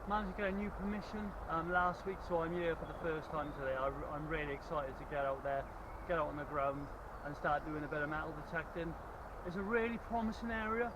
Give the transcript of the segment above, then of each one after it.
Managed to get a new permission last week, so I'm here for the first time today. I'm really excited to get out there, get out on the ground and start doing a bit of metal detecting. It's a really promising area.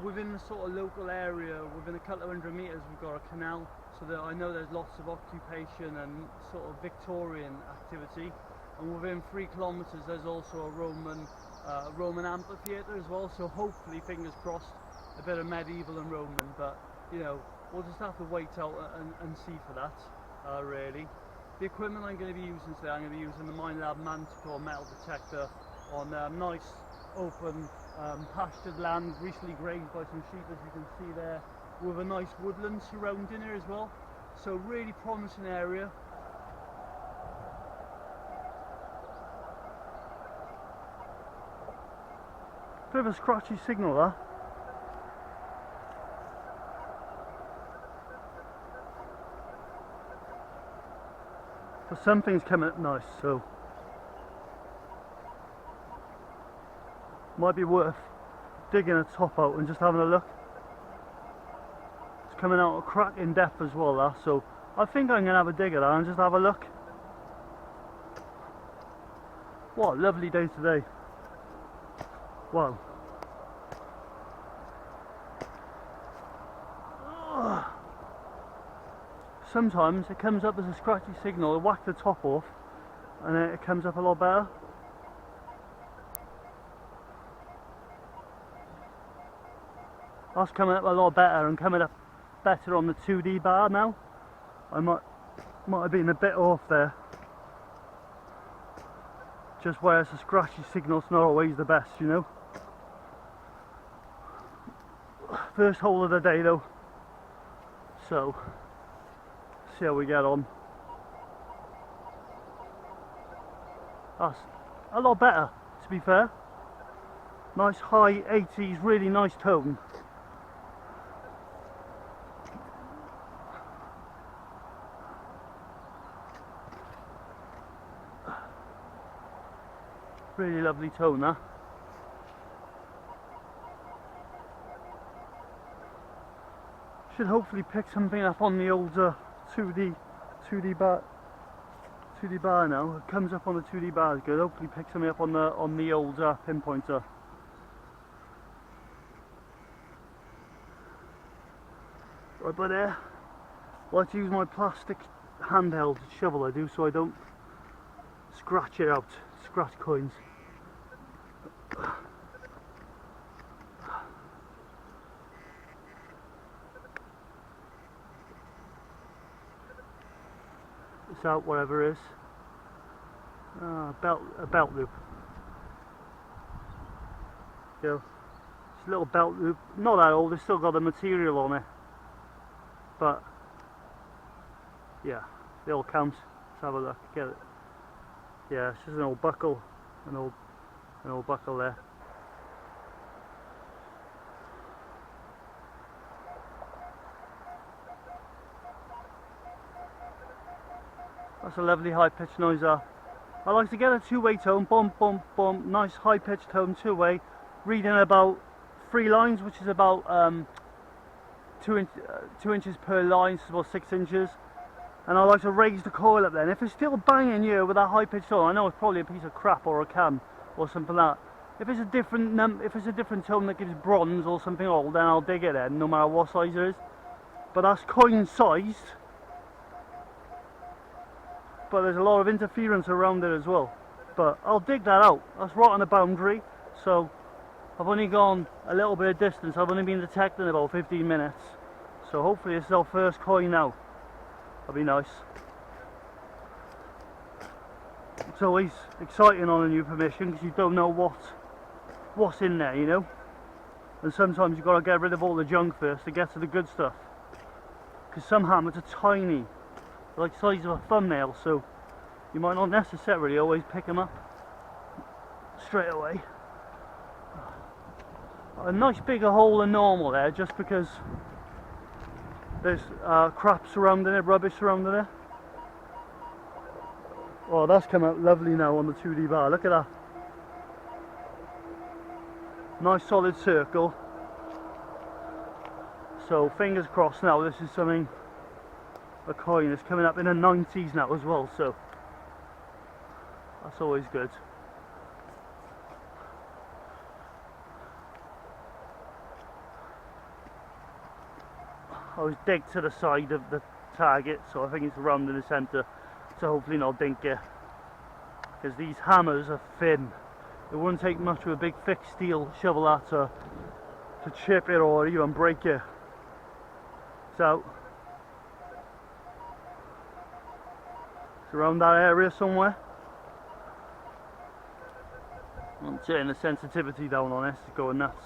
Within the sort of local area, within a couple of 100 metres, we've got a canal, so that I know there's lots of occupation and sort of Victorian activity. And within 3 kilometres, there's also a Roman amphitheatre as well. So hopefully, fingers crossed, a bit of medieval and Roman. But you know, we'll just have to wait out and see for that. Really, the equipment I'm going to be using today, I'm going to be using the Minelab Manticore metal detector on nice open pastured land, recently grazed by some sheep, as you can see there, with a nice woodland surrounding it as well. So really promising area. Bit of a scratchy signal there. But something's coming up nice, so might be worth digging a top out and just having a look. It's coming out a crack in depth as well there, so I think I'm going to have a dig at that and just have a look. What a lovely day today. Wow. Sometimes it comes up as a scratchy signal, I whack the top off and then it comes up a lot better. That's coming up a lot better and coming up better on the 2D bar now. I might have been a bit off there. Just where it's a scratchy signal, it's not always the best, you know. First hole of the day though, so see how we get on. That's a lot better, to be fair. Nice high 80s, really nice tone. Really lovely tone there. Should hopefully pick something up on the older 2D bar now. It comes up on the 2D bar is good. Hopefully pick something up on the older pinpointer. Right by there. I like to use my plastic handheld shovel, I do, so I don't scratch it out, scratch coins. It's out, whatever it is. A belt loop. Yeah, it's a little belt loop. Not that old. It's still got the material on it, but yeah, it all counts. Let's have a look. Get it? Yeah, it's just an old buckle, an old buckle there. That's a lovely high-pitched noise there. I like to get a two-way tone, bump, bump, bump, nice high-pitched tone, two-way, reading about 3 lines, which is about 2 inches per line, so about 6 inches. And I like to raise the coil up then. If it's still banging you with that high-pitched tone, I know it's probably a piece of crap or a cam or something like that. If it's a different tone that gives bronze or something old, then I'll dig it then, no matter what size it is. But that's coin sized. But there's a lot of interference around it as well. But I'll dig that out. That's right on the boundary. So I've only gone a little bit of distance. I've only been detecting about 15 minutes. So hopefully this is our first coin now. That'll be nice. It's always exciting on a new permission because you don't know what's in there, you know. And sometimes you've got to get rid of all the junk first to get to the good stuff. Because some hammers are tiny. Like the size of a thumbnail, so you might not necessarily always pick them up straight away. A nice bigger hole than normal there, just because there's crap surrounding it, rubbish surrounding it. Oh, that's come out lovely now on the 2D bar, look at that. Nice solid circle. So fingers crossed now this is something a coin. It's coming up in the 90s now as well, so that's always good. I always dig to the side of the target, so I think it's round in the centre, so hopefully not dink it, because these hammers are thin. It wouldn't take much of a big thick steel shovel that to chip it or even break it. So it's around that area somewhere. I'm turning the sensitivity down on this, it's going nuts.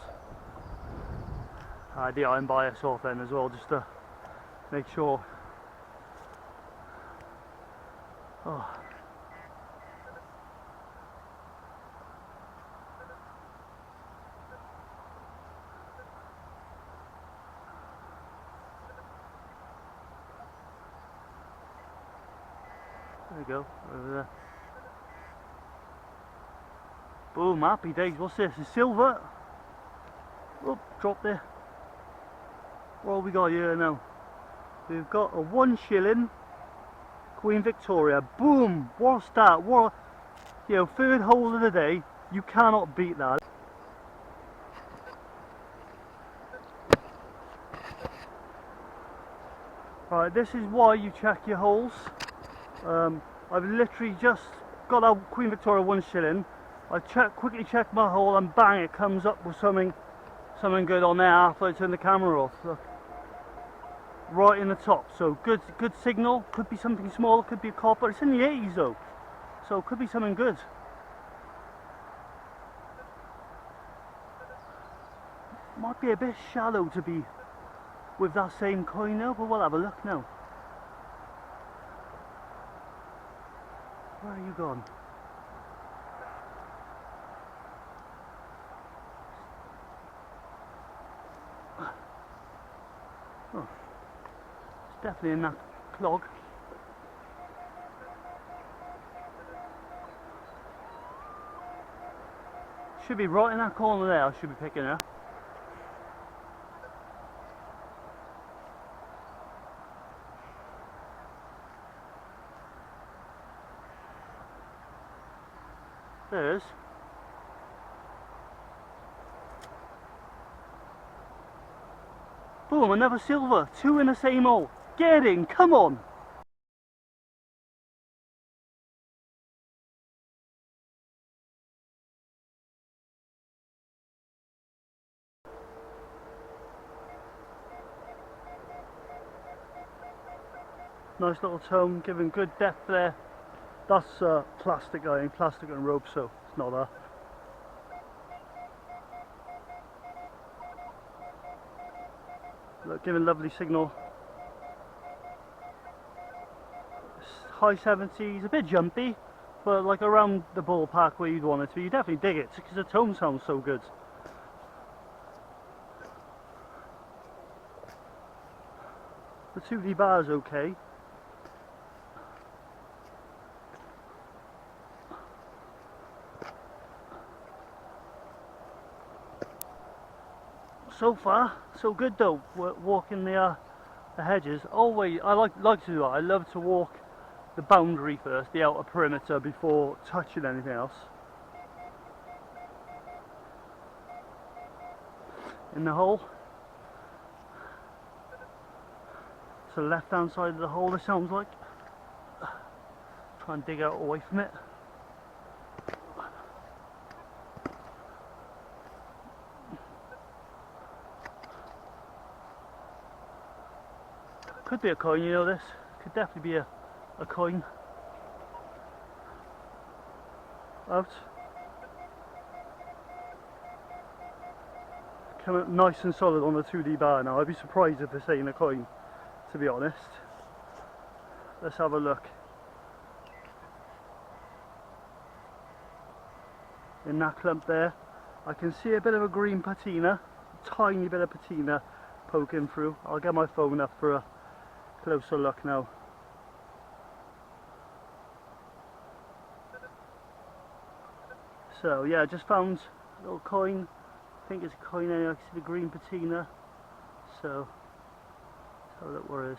I had the iron bias off then as well, just to make sure. Oh. There we go, over there. Boom, happy days. What's this? It's silver. Oh, dropped there. What have we got here now? We've got a 1 shilling Queen Victoria. Boom! What's that? What? You know, third hole of the day. You cannot beat that. Right, this is why you check your holes. I've literally just got that Queen Victoria 1 shilling. I quickly check my hole and bang, it comes up with something good on there after I turn the camera off. Look. Right in the top, so good signal. Could be something small, could be a copper. It's in the 80s though, so it could be something good. Might be a bit shallow to be with that same coin now, but we'll have a look now. Where are you gone? Oh, it's definitely in that clog. Should be right in that corner there, I should be picking her. There's. Boom, another silver. 2 in the same hole. Get in, come on. Nice little tone, giving good depth there. That's plastic iron, plastic and rope, so it's not that. Look, giving lovely signal. High 70s, a bit jumpy, but like around the ballpark where you'd want it to be. You definitely dig it because the tone sounds so good. The 2D bar is okay. So far, so good though. Walking the hedges. Always, I like to do that. I love to walk the boundary first, the outer perimeter, before touching anything else. In the hole. To the left hand side of the hole, it sounds like. Try and dig out away from it. Could be a coin, you know this. Could definitely be a coin. Out. Coming up nice and solid on the 2D bar now. I'd be surprised if this ain't a coin, to be honest. Let's have a look. In that clump there, I can see a bit of a green patina, a tiny bit of patina poking through. I'll get my phone up for a closer look now. So yeah, I just found a little coin. I think it's a coin anyway. I can see the green patina. So let's have a look where it is.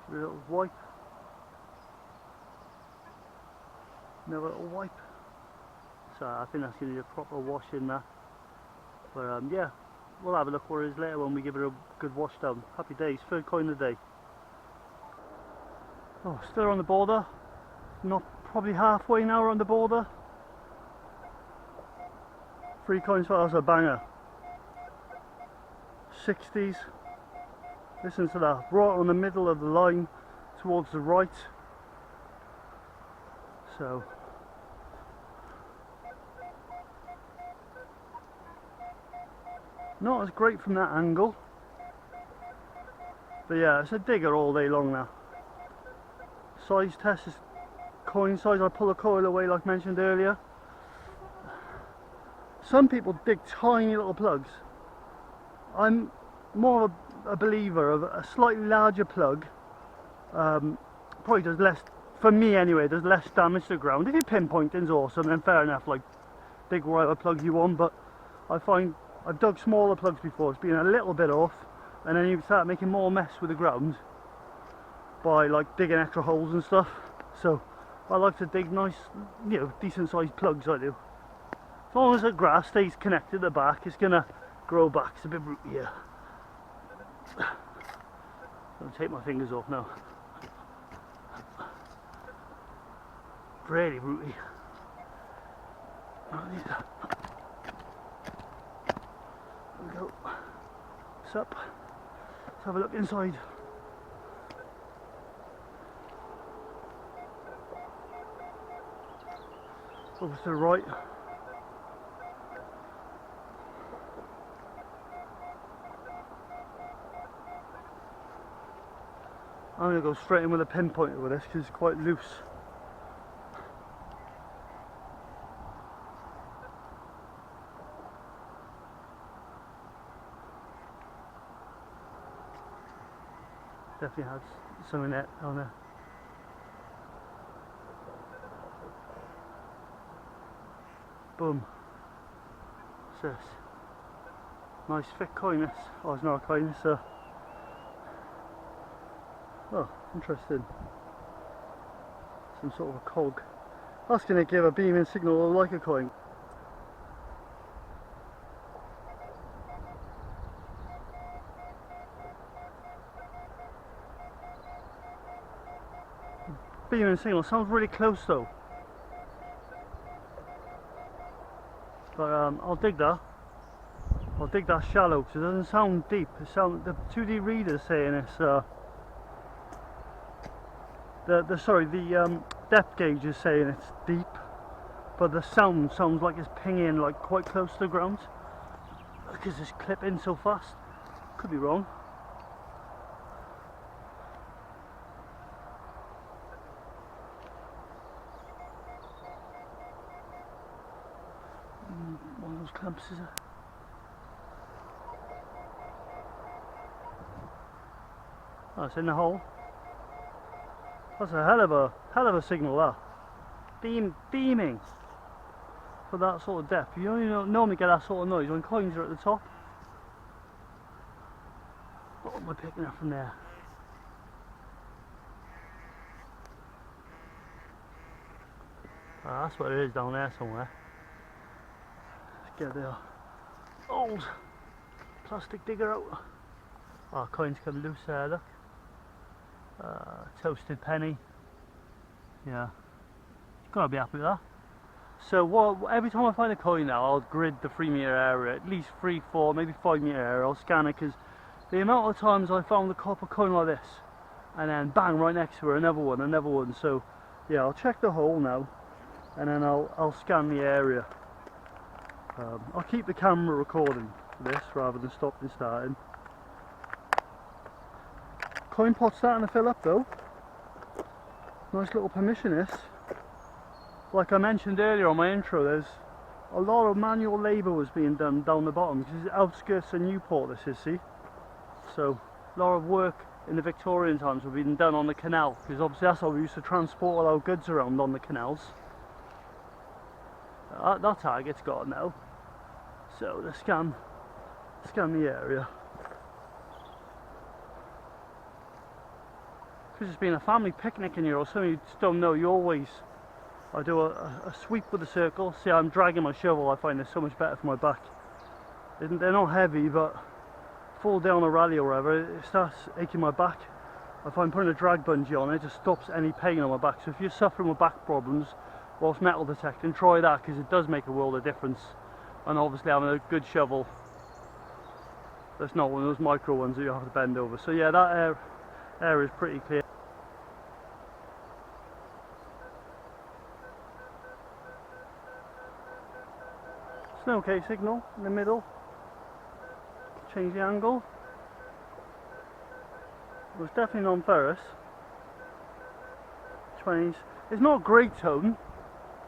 A little wipe. Another little wipe. So I think that's going to need a proper wash in there. But yeah, we'll have a look what it is later when we give it a good wash down. Happy days, third coin of the day. Oh, still on the border. Not probably halfway now we're on the border. 3 coins for us, a banger. 60s. Listen to that, right on the middle of the line towards the right. So not as great from that angle, but yeah, it's a digger all day long now. Size test is coin size. I pull a coil away like mentioned earlier. Some people dig tiny little plugs. I'm more of a believer of a slightly larger plug. Probably does less, for me anyway, does less damage to the ground. If you're pinpointing's awesome, then fair enough, like dig whatever plug you want, but I find I've dug smaller plugs before, it's been a little bit off, and then you start making more mess with the ground by like digging extra holes and stuff. So I like to dig nice, you know, decent sized plugs, I do. As long as the grass stays connected at the back, it's gonna grow back. It's a bit rooty here. I'll take my fingers off now. Really rooty. There we go. What's up? Let's have a look inside. Over to the right. I'm going to go straight in with a pinpointer with this because it's quite loose. Definitely has some in it on there. Boom. What's this? Nice thick coin this. Oh, it's not a coin, it's a... Oh, interesting. Some sort of a cog. That's going to give a beaming signal like a coin. Beaming signal sounds really close though. But I'll dig that. I'll dig that shallow because it doesn't sound deep. It sounds, the 2D reader's saying it's the depth gauge is saying it's deep, but the sound sounds like it's pinging like quite close to the ground because it's clipping so fast. Could be wrong. One of those clamps is it? Oh, it's in the hole. That's a hell of a signal, that. Beaming for that sort of depth. You only normally get that sort of noise when coins are at the top. What am I picking up from there? Ah, that's what it is down there somewhere. Let's get the old plastic digger out. Oh, coins come loose there, look. Toasted penny. Yeah, gotta be happy with that. So every time I find a coin now, I'll grid the 3 metre area, at least 3, 4, maybe 5 metre area. I'll scan it because the amount of times I found a copper coin like this and then bang, right next to her another one. So yeah, I'll check the hole now and then I'll scan the area. I'll keep the camera recording for this rather than stopping starting. Coin pot starting to fill up though. Nice little permission this. Like I mentioned earlier on my intro, there's a lot of manual labour was being done down the bottom because it's outskirts of Newport this is, see? So a lot of work in the Victorian times was being done on the canal because obviously that's how we used to transport all our goods around on the canals. That target's got now. So let's scan the area. because it's been a family picnic in here or something you just don't know, I do a sweep with the circle. See, I'm dragging my shovel. I find it's so much better for my back. They're not heavy, but fall down a rally or whatever, it starts aching my back. I find putting a drag bungee on it just stops any pain on my back. So if you're suffering with back problems whilst metal detecting, try that, because it does make a world of difference. And obviously having a good shovel that's not one of those micro ones that you have to bend over. So yeah, that area is pretty clear. Okay, signal in the middle. Change the angle. It was definitely non-ferrous. 20s. It's not a great tone.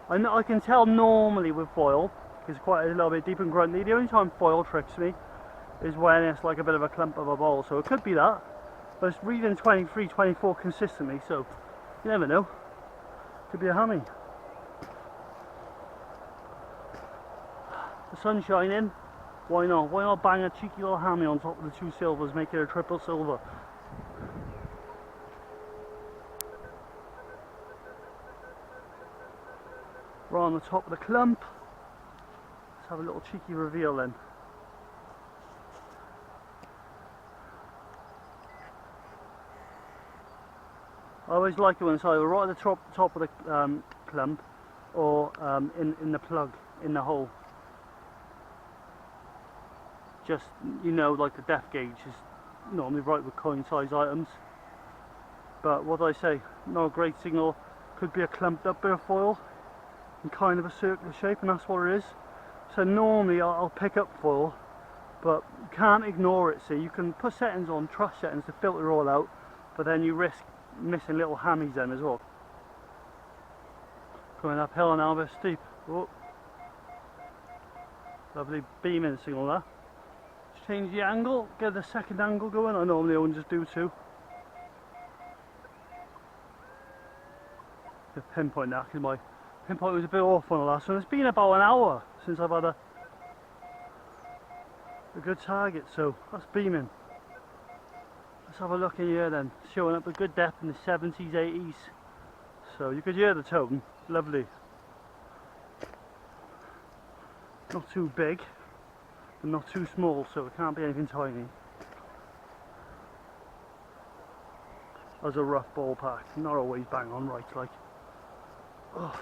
I can tell normally with foil, it's quite a little bit deep and grunty. The only time foil tricks me is when it's like a bit of a clump of a ball. So it could be that, but it's reading 23, 24 consistently. So you never know. Could be a hammy. The sun's shining, why not? Why not bang a cheeky little hammy on top of the two silvers, make it a triple silver? Right on the top of the clump. Let's have a little cheeky reveal then. I always like it when it's either right at the top of the clump or in the plug, in the hole. Just, you know, like the depth gauge is normally right with coin size items, but what do I say, not a great signal. Could be a clumped up bit of foil in kind of a circular shape, and that's what it is. So normally I'll pick up foil, but you can't ignore it. See, you can put settings on, trust settings to filter it all out, but then you risk missing little hammies then as well. Going uphill now, a bit steep. Oh, lovely beaming signal there. Change the angle, get the second angle going. I normally only just do two. To pinpoint that, because my pinpoint was a bit off on the last one. It's been about an hour since I've had a good target, so that's beaming. Let's have a look in here then. Showing up a good depth in the 70s, 80s. So you could hear the tone, lovely. Not too big, but not too small, so it can't be anything tiny. As a rough ballpark, not always bang on right, like. Ugh.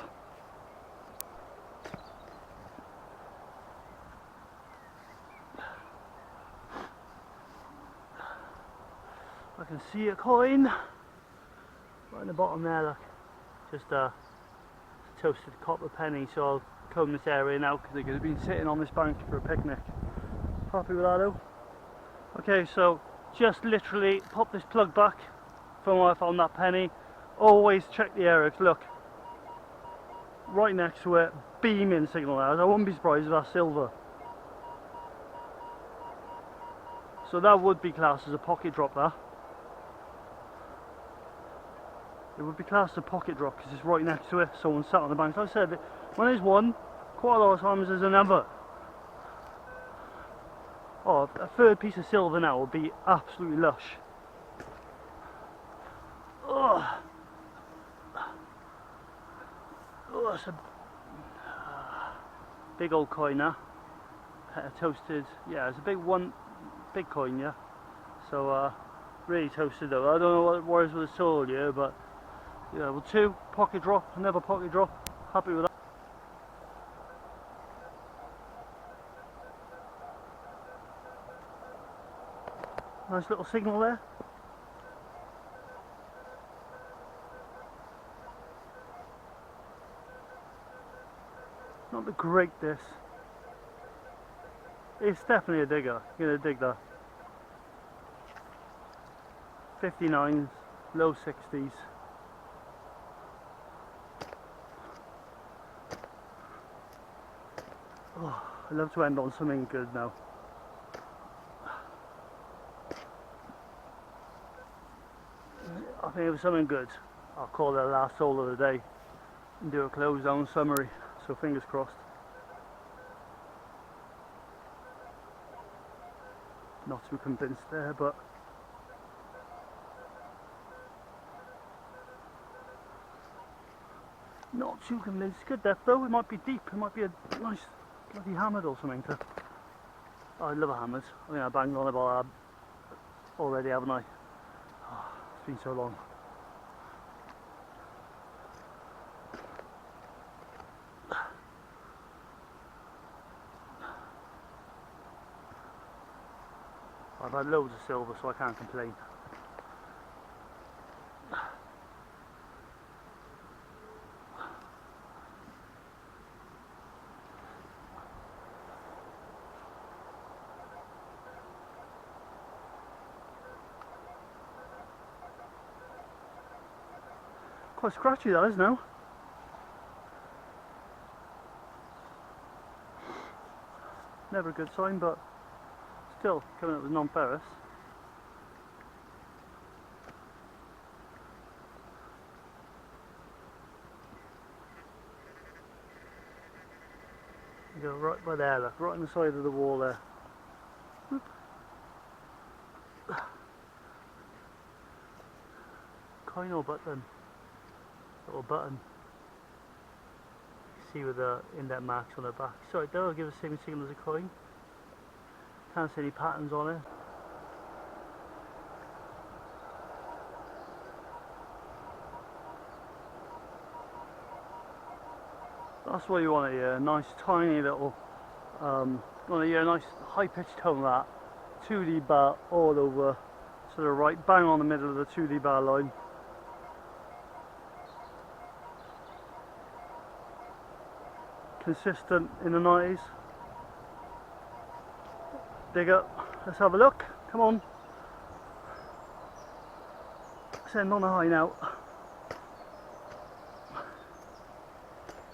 I can see a coin right in the bottom there, look. Just a toasted copper penny, so I'll comb this area now because they've been sitting on this bank for a picnic. Happy with that though. Okay, so just literally pop this plug back from where I found that penny. Always check the area, look. Right next to it, beaming signal there. I wouldn't be surprised if that's silver. So that would be classed as a pocket drop there. It would be classed as a pocket drop because it's right next to it. Someone sat on the bank. Like I said, when there's one, quite a lot of times there's another. Oh, a third piece of silver now would be absolutely lush. Oh, that's a big old coin there. Toasted, yeah, it's a big coin, yeah. So really toasted though. I don't know what it was with the soul, yeah, but yeah, well, two pocket drop, another pocket drop. Happy with that. Nice little signal there. Not the greatest. It's definitely a digger. You're gonna dig that. 59s, low 60s. Oh, I love to end on something good now. I think it was something good. I'll call it the last hole of the day and do a close down summary. So fingers crossed. Not too convinced there, but Not too convinced. It's good depth though. It might be deep. It might be a nice bloody hammered or something. Oh, I love hammers. I think I banged on about that already, haven't I? Oh, it's been so long. I've had loads of silver, so I can't complain. Quite scratchy that is now. Never a good sign, but still coming up with non-ferrous. Go right by there, look, right on the side of the wall there. Whoop. Coin or button? Little button. See with the indent marks on the back. Sorry, they'll give the same signal as a coin. Can't see any patterns on it. That's what you want to hear, a nice tiny little, you want to hear a nice high pitched tone like that. 2D bar all over, sort of right bang on the middle of the 2D bar line. Consistent in the 90s. Dig up, let's have a look, come on. Send on a high now.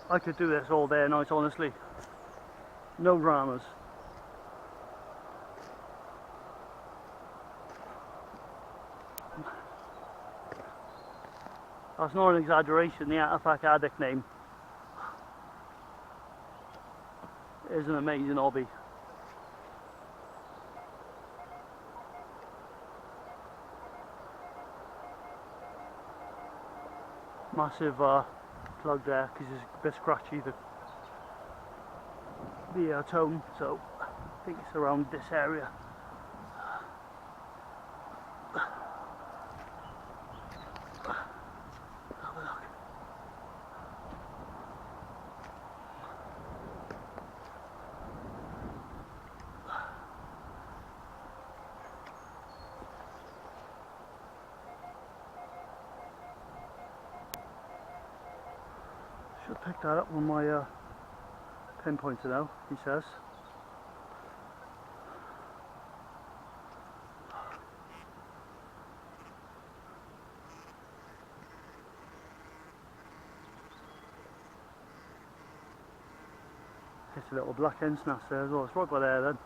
I could do this all day and night, honestly. No dramas. That's not an exaggeration, the Artifact Addict name is an amazing hobby. Massive plug there because it's a bit scratchy, the tone, so I think it's around this area. Have a look. Should pick that up with my pinpointer now, he says. Hits a little black end snatch there as well. It's right by there then.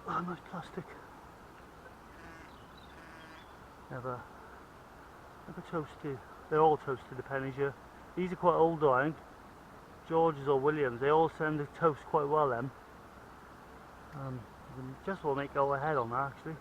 Oh, nice plastic. Never toasted. They're all toasted, the pennies here. These are quite old though, I think. Georges or Williams, they all send the toast quite well then. Just will make go ahead on that actually.